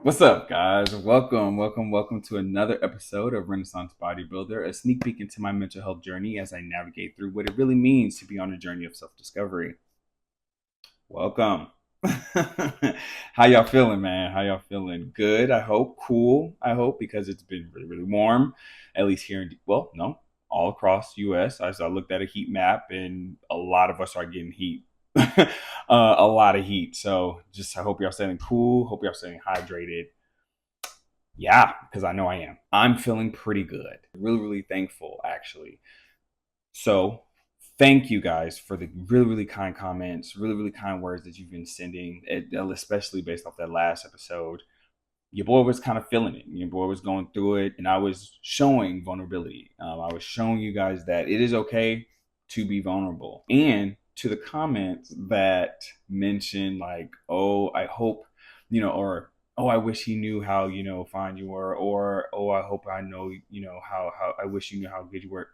What's up, guys? Welcome to another episode of Renaissance-Bodybuilder, a sneak peek into my mental health journey as I navigate through what it really means to be on a journey of self-discovery. Welcome. How y'all feeling, man? How y'all feeling? Good, I hope. Cool, I hope, because it's been really, really warm, at least here no, all across the U.S. As I looked at a heat map, and a lot of us are getting heat. A lot of heat. So I hope y'all staying cool. Hope y'all staying hydrated. Yeah, because I know I am. I'm feeling pretty good. Really, really thankful, actually. So thank you guys for the really, really kind comments, really, really kind words that you've been sending, especially based off that last episode. Your boy was kind of feeling it. Your boy was going through it, and I was showing vulnerability. I was showing you guys that it is okay to be vulnerable. And to the comments that mentioned, like, oh, I hope, or oh, I wish he knew how, fine you were, or oh, I hope I know, how I wish you knew how good you were.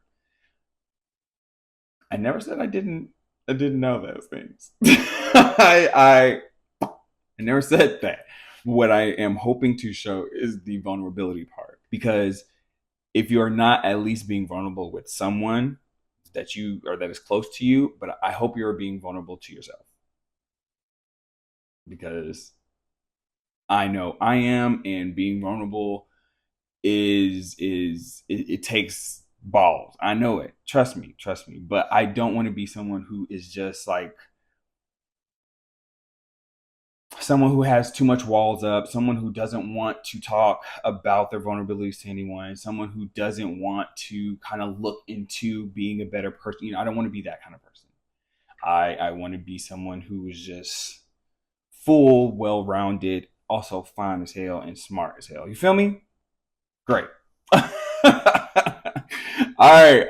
I never said I didn't know those things. I never said that. What I am hoping to show is the vulnerability part, because if you're not at least being vulnerable with someone that is close to you, but I hope you're being vulnerable to yourself, because I know I am, and being vulnerable it takes balls. I know it. Trust me. But I don't want to be someone who is just like someone who has too much walls up, someone who doesn't want to talk about their vulnerabilities to anyone, someone who doesn't want to kind of look into being a better person. I don't want to be that kind of person. I want to be someone who is just full, well-rounded, also fine as hell and smart as hell. You feel me? Great. All right.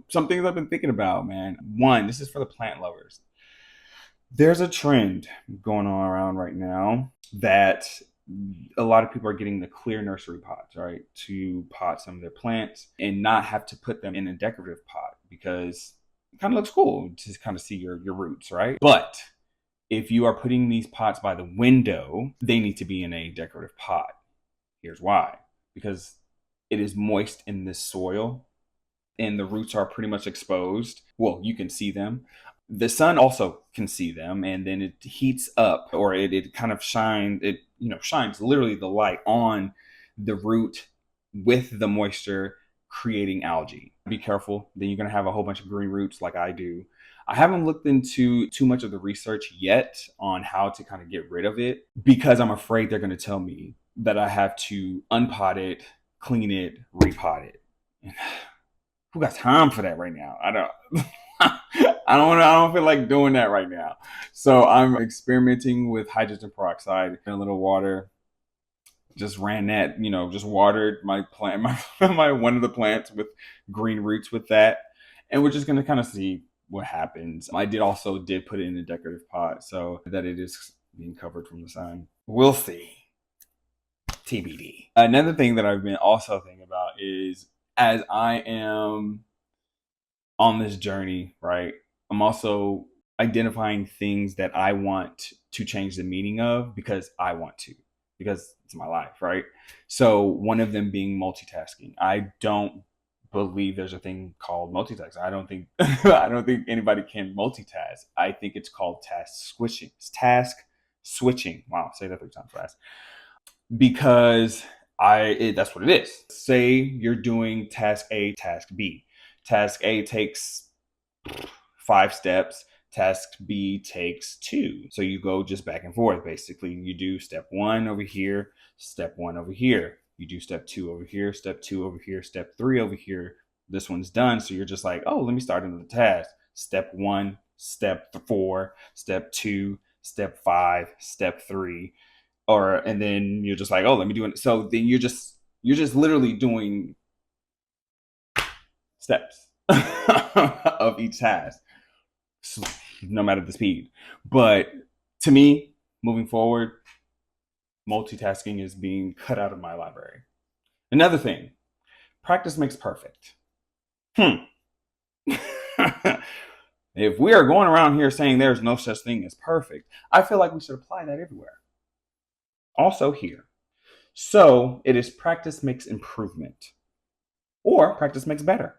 Some things I've been thinking about, man. One, this is for the plant lovers. There's a trend going on around right now that a lot of people are getting the clear nursery pots, right? To pot some of their plants and not have to put them in a decorative pot, because it kind of looks cool to kind of see your roots, right? But if you are putting these pots by the window, they need to be in a decorative pot. Here's why. Because it is moist in this soil and the roots are pretty much exposed. Well, you can see them. The sun also can see them, and then it heats up, or it kind of shines literally the light on the root with the moisture, creating algae. Be careful. Then you're going to have a whole bunch of green roots like I do. I haven't looked into too much of the research yet on how to kind of get rid of it, because I'm afraid they're going to tell me that I have to unpot it, clean it, repot it. Who got time for that right now? I don't. I don't feel like doing that right now. So I'm experimenting with hydrogen peroxide and a little water. Just ran that, just watered my plant, my one of the plants with green roots with that, and we're just gonna kind of see what happens. I did put it in a decorative pot so that it is being covered from the sun. We'll see. TBD. Another thing that I've been also thinking about is, as I am on this journey, right, I'm also identifying things that I want to change the meaning of, because I want to, because it's my life, right? So one of them being multitasking. I don't believe there's a thing called multitasking. I don't think I don't think anybody can multitask. I think it's called task switching. It's task switching. Wow, say that 3 times fast. Because that's what it is. Say you're doing task A, task B. Task A takes 5 steps. Task B takes 2. So you go just back and forth. Basically, you do step 1 over here, step 1 over here. You do step 2 over here, step 2 over here, step 3 over here. This one's done. So you're just like, oh, let me start another task. Step 1, step 4, step 2, step 5, step 3. And then you're just like, oh, let me do it. So then you're just literally doing steps of each task, no matter the speed. But to me, moving forward, multitasking is being cut out of my library. Another thing, practice makes perfect. If we are going around here saying there's no such thing as perfect, I feel like we should apply that everywhere. Also here. So it is practice makes improvement or practice makes better.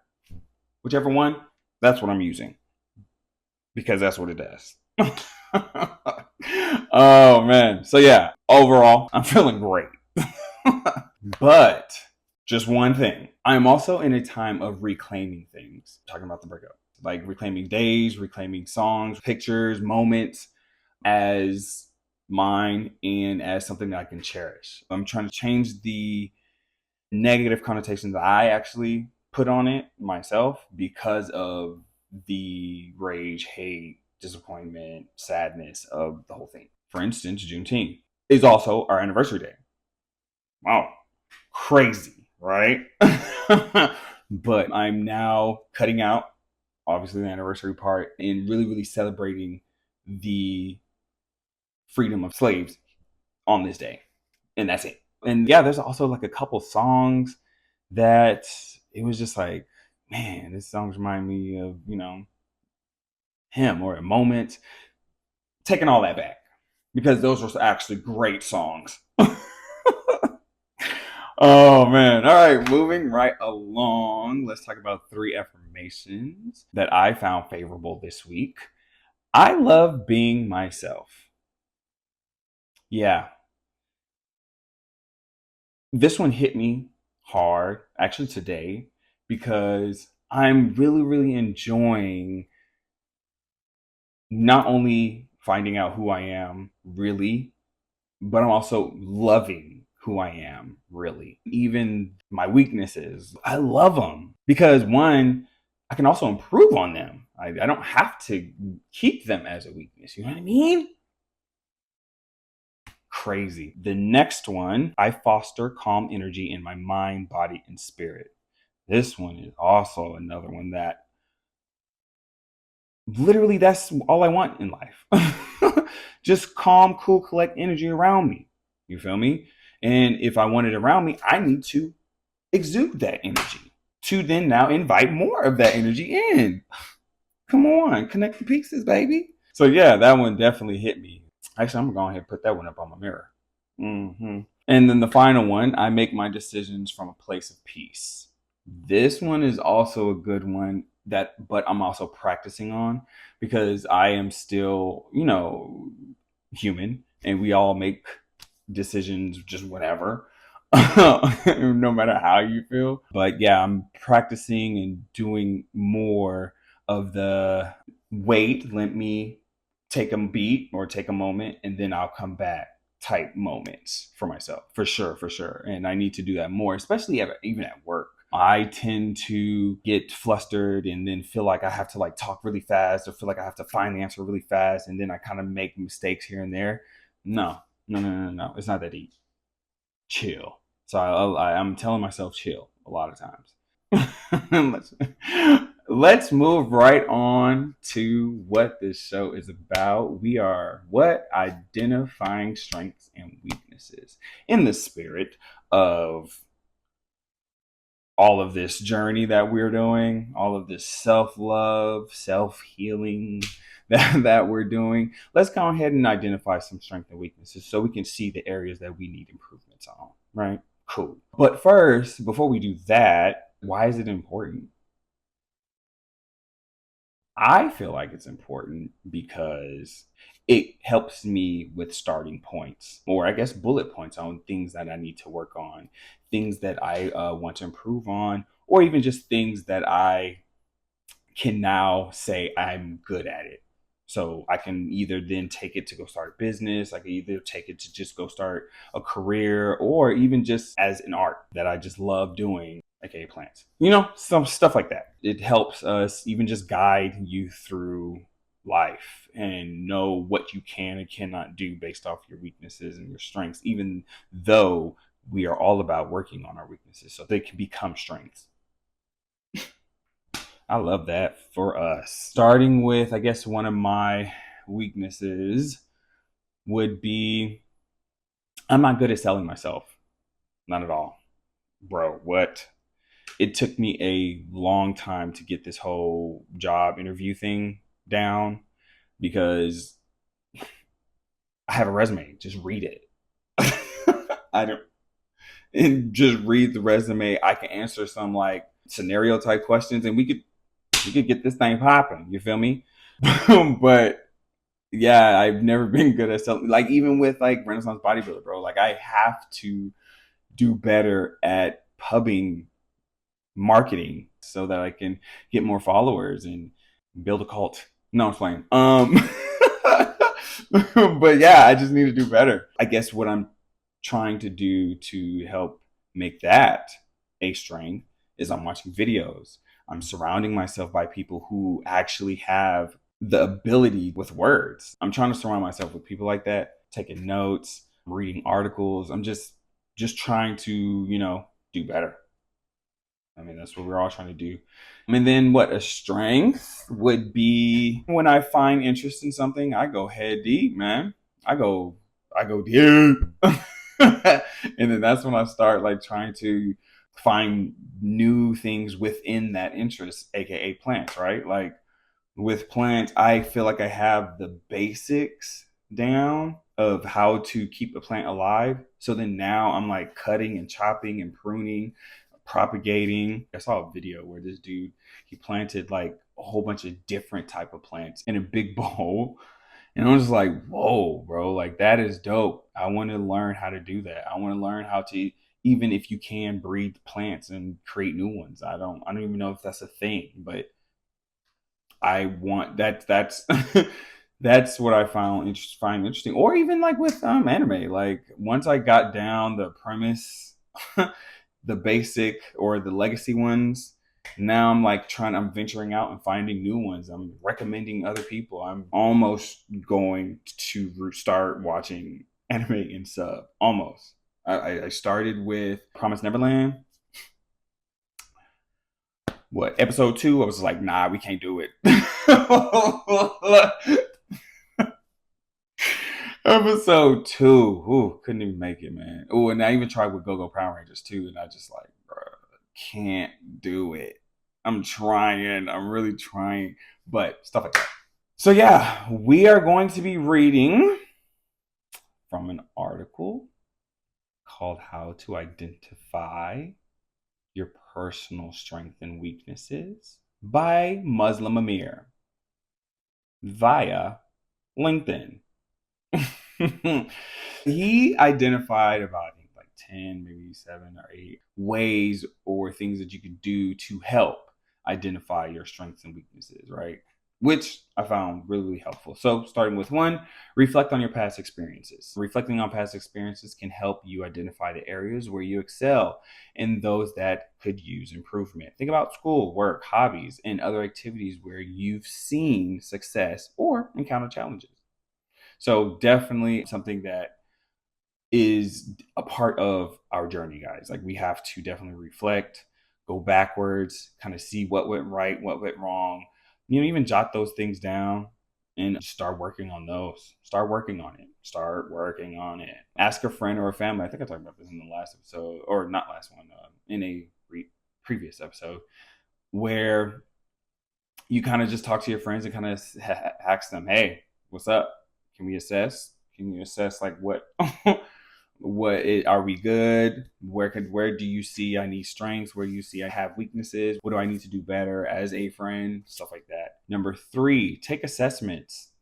Whichever one, that's what I'm using because that's what it does. Oh man. So yeah, overall, I'm feeling great. But just one thing. I'm also in a time of reclaiming things. Talking about the breakup. Like reclaiming days, reclaiming songs, pictures, moments as mine and as something that I can cherish. I'm trying to change the negative connotations that I actually put on it myself because of the rage, hate, disappointment, sadness of the whole thing. For instance, Juneteenth is also our anniversary day. Wow, crazy, right? But I'm now cutting out, obviously, the anniversary part and really, really celebrating the freedom of slaves on this day. And that's it. And yeah, there's also like a couple songs that it was just like, man, this songs remind me of, him or a moment. Taking all that back because those were actually great songs. Oh man. All right, moving right along. Let's talk about 3 affirmations that I found favorable this week. I love being myself. Yeah. This one hit me hard actually today because I'm really, really enjoying not only finding out who I am really, but I'm also loving who I am really. Even my weaknesses, I love them because one, I can also improve on them. I don't have to keep them as a weakness. You know what I mean? Crazy. The next one, I foster calm energy in my mind, body, and spirit. This one is also another one that literally that's all I want in life. Just calm, cool, collect energy around me. You feel me? And if I want it around me, I need to exude that energy to then now invite more of that energy in. Come on, connect the pieces, baby. So yeah, that one definitely hit me. Actually, I'm gonna go ahead and put that one up on my mirror. And then the final one, I make my decisions from a place of peace. This one is also a good one but I'm also practicing on because I am still, human and we all make decisions just whatever. No matter how you feel. But yeah, I'm practicing and doing more of the wait, let me take a beat or take a moment and then I'll come back type moments for myself. For sure, for sure. And I need to do that more, especially even at work. I tend to get flustered and then feel like I have to like talk really fast or feel like I have to find the answer really fast and then I kind of make mistakes here and there. No, no, no, no, no. It's not that deep. Chill. So I'm telling myself chill a lot of times. let's move right on to what this show is about. We are identifying strengths and weaknesses in the spirit of all of this journey that we're doing, all of this self-love, self-healing that we're doing. Let's go ahead and identify some strengths and weaknesses so we can see the areas that we need improvements on, right? Cool. But first, before we do that, why is it important? I feel like it's important because it helps me with starting points, or I guess bullet points on things that I need to work on, things that I want to improve on, or even just things that I can now say I'm good at it. So I can either then take it to go start a business, I can either take it to just go start a career, or even just as an art that I just love doing, aka plants. Some stuff like that. It helps us even just guide you through life and know what you can and cannot do based off your weaknesses and your strengths, even though we are all about working on our weaknesses so they can become strengths. I love that for us. Starting with, I guess, one of my weaknesses would be I'm not good at selling myself. Not at all. Bro, what? It took me a long time to get this whole job interview thing down because I have a resume. Just read it. I don't. and just read the resume. I can answer some like scenario type questions, and we could get this thing popping. You feel me? But yeah, I've never been good at selling. Like even with like Renaissance-Bodybuilder, bro. Like I have to do better at pubbing marketing so that I can get more followers and build a cult. No, I'm playing. But yeah, I just need to do better. I guess what I'm trying to do to help make that a strength is I'm watching videos. I'm surrounding myself by people who actually have the ability with words. I'm trying to surround myself with people like that, taking notes, reading articles. I'm just trying to, do better. I mean, that's what we're all trying to do. And then what a strength would be when I find interest in something, I go head deep, man. I go deep. And then that's when I start like trying to find new things within that interest, aka plants, right? Like with plants, I feel like I have the basics down of how to keep a plant alive. So then now I'm like cutting and chopping and pruning, propagating. I saw a video where this dude, he planted like a whole bunch of different type of plants in a big bowl. And I was just like, whoa, bro, like that is dope. I want to learn how to do that. I want to learn how to, even if you can breed plants and create new ones. I don't even know if that's a thing, but I want that's that's what I find interesting. Or even like with anime. Like once I got down the premise, the basic or the legacy ones, now I'm like I'm venturing out and finding new ones. I'm recommending other people. I'm almost going to start watching anime in sub. Almost. I started with Promise Neverland. What, episode 2? I was like, nah, we can't do it. Episode 2, ooh, couldn't even make it, man. Oh, and I even tried with Go Go Power Rangers too, and I just like, bro, can't do it. I'm trying, I'm really trying, but stuff like that. So yeah, we are going to be reading from an article called "How to Identify Your Personal Strengths and Weaknesses" by Muslim Amir via LinkedIn. He identified about, I think, like 10, maybe 7 or 8 ways or things that you could do to help identify your strengths and weaknesses, right? Which I found really, really helpful. So starting with 1, reflect on your past experiences. Reflecting on past experiences can help you identify the areas where you excel and those that could use improvement. Think about school, work, hobbies, and other activities where you've seen success or encountered challenges. So definitely something that is a part of our journey, guys. Like we have to definitely reflect, go backwards, kind of see what went right, what went wrong. Even jot those things down and start working on those. Start working on it. Start working on it. Ask a friend or a family. I think I talked about this in the last episode, or not last one, in a previous episode, where you kind of just talk to your friends and kind of ask them, "Hey, what's up? Can we assess? Can you assess like what are we good? Where do you see I need strengths? Where do you see I have weaknesses? What do I need to do better as a friend? Stuff like that." Number 3, take assessments,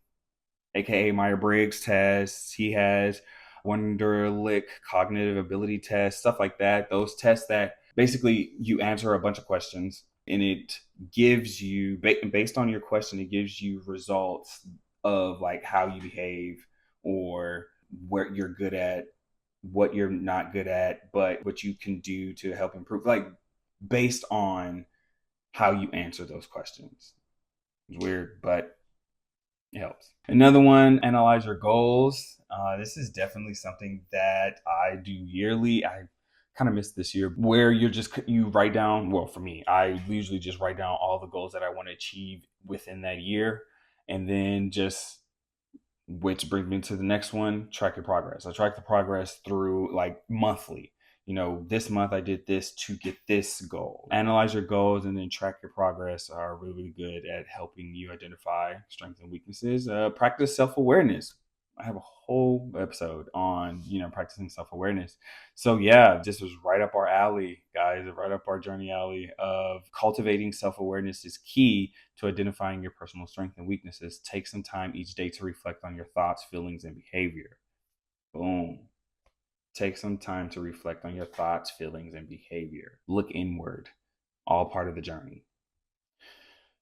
aka Myers-Briggs tests. He has Wonderlic cognitive ability tests, stuff like that. Those tests that basically you answer a bunch of questions and it gives you, based on your question, it gives you results of like how you behave or what you're good at, what you're not good at, but what you can do to help improve, like based on how you answer those questions. It's weird, but it helps. Another one, analyze your goals. This is definitely something that I do yearly. I kind of missed this year where you write down, well, for me, I usually just write down all the goals that I want to achieve within that year. And then which brings me to the next one, track your progress. I track the progress through like monthly. This month I did this to get this goal. Analyze your goals and then track your progress are really, really good at helping you identify strengths and weaknesses. Practice self-awareness. I have a whole episode on, practicing self-awareness. So yeah, this was right up our alley, guys, right up our journey alley of cultivating self-awareness is key to identifying your personal strengths and weaknesses. Take some time each day to reflect on your thoughts, feelings, and behavior. Boom. Take some time to reflect on your thoughts, feelings, and behavior. Look inward. All part of the journey.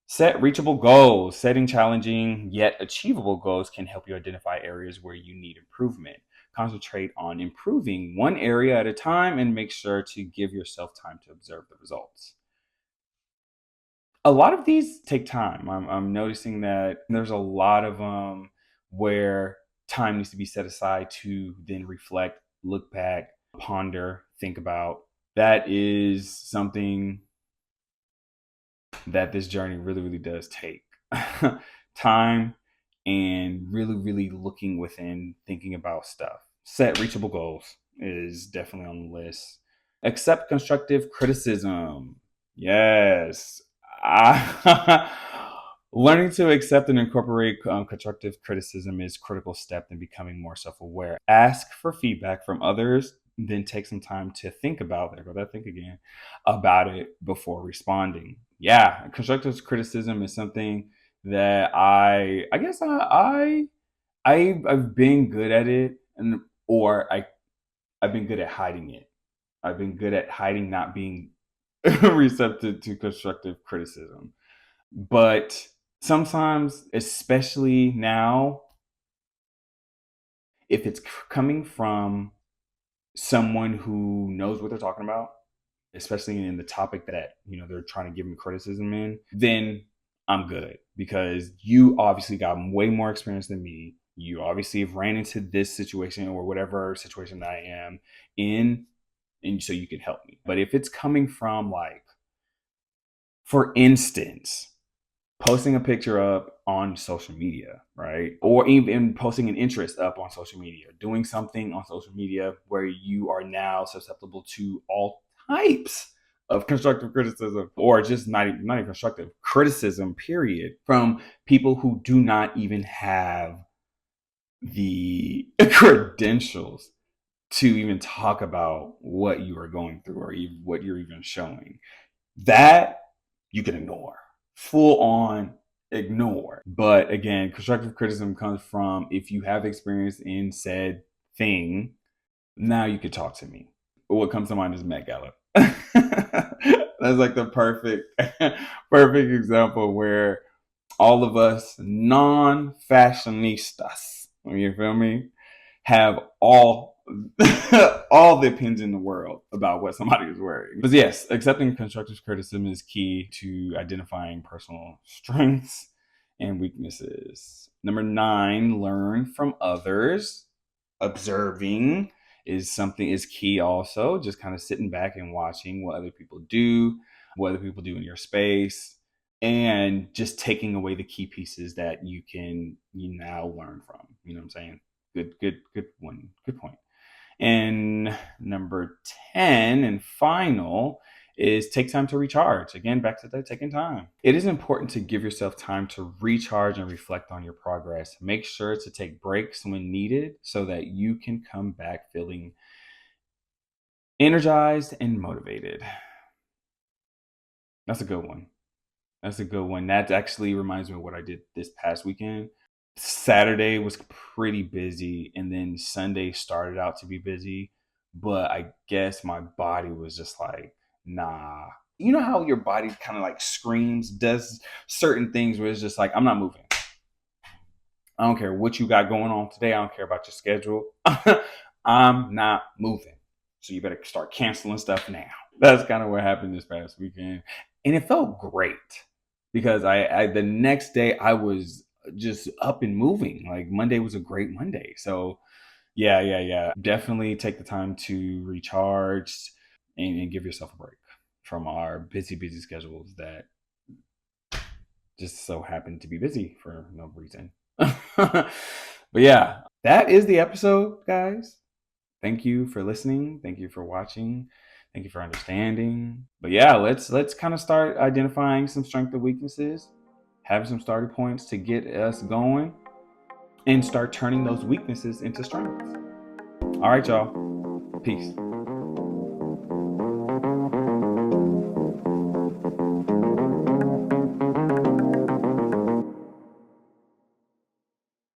Set reachable goals. Setting challenging yet achievable goals can help you identify areas where you need improvement. Concentrate on improving one area at a time and make sure to give yourself time to observe the results. A lot of these take time. I'm noticing that there's a lot of them where time needs to be set aside to then reflect, look back, ponder, think about. That is something that this journey really, really does take time and really, really looking within, thinking about stuff. Set reachable goals is definitely on the list. Accept constructive criticism. Yes. Learning to accept and incorporate constructive criticism is a critical step in becoming more self-aware. Ask for feedback from others, then take some time to think about, there go that think again, about it before responding. Yeah, constructive criticism is something that I guess I've been good at it, or I've been good at hiding it. I've been good at hiding not being receptive to constructive criticism. But sometimes, especially now, if it's coming from someone who knows what they're talking about, especially in the topic that they're trying to give me criticism in, then I'm good, because you obviously got way more experience than me. You obviously have ran into this situation or whatever situation that I am in, and so you can help me. But if it's coming from, like, for instance, posting a picture up on social media, right? Or even posting an interest up on social media, doing something on social media where you are now susceptible to all types of constructive criticism, or just not even constructive criticism, period, from people who do not even have the credentials to even talk about what you are going through or even what you're even showing. That you can ignore, full on ignore. But again, constructive criticism comes from, if you have experience in said thing, now you could talk to me. What comes to mind is Met Gala. That's like the perfect example where all of us non-fashionistas, you feel me, have all all the opinions in the world about what somebody is wearing. But yes, accepting constructive criticism is key to identifying personal strengths and weaknesses. Number 9, learn from others. Observing is key also. Just kind of sitting back and watching what other people do, what other people do in your space, and just taking away the key pieces that you now learn from. You know what I'm saying? Good one. Good point. And number 10 and final is take time to recharge. Again, back to that taking time. It is important to give yourself time to recharge and reflect on your progress. Make sure to take breaks when needed so that you can come back feeling energized and motivated. That's a good one. That actually reminds me of what I did this past weekend. Saturday was pretty busy, and then Sunday started out to be busy, but I guess my body was just like, nah. You know how your body kind of like screams, does certain things where it's just like, I'm not moving. I don't care what you got going on today. I don't care about your schedule. I'm not moving. So you better start canceling stuff now. That's kind of what happened this past weekend. And it felt great because I the next day I was just up and moving. Like, Monday was a great Monday. So yeah. Definitely take the time to recharge and give yourself a break from our busy schedules that just so happen to be busy for no reason. But yeah, that is the episode, guys. Thank you for listening. Thank you for watching. Thank you for understanding. But yeah, let's kind of start identifying some strengths and weaknesses, have some starting points to get us going. and start turning those weaknesses into strengths. All right, y'all. Peace.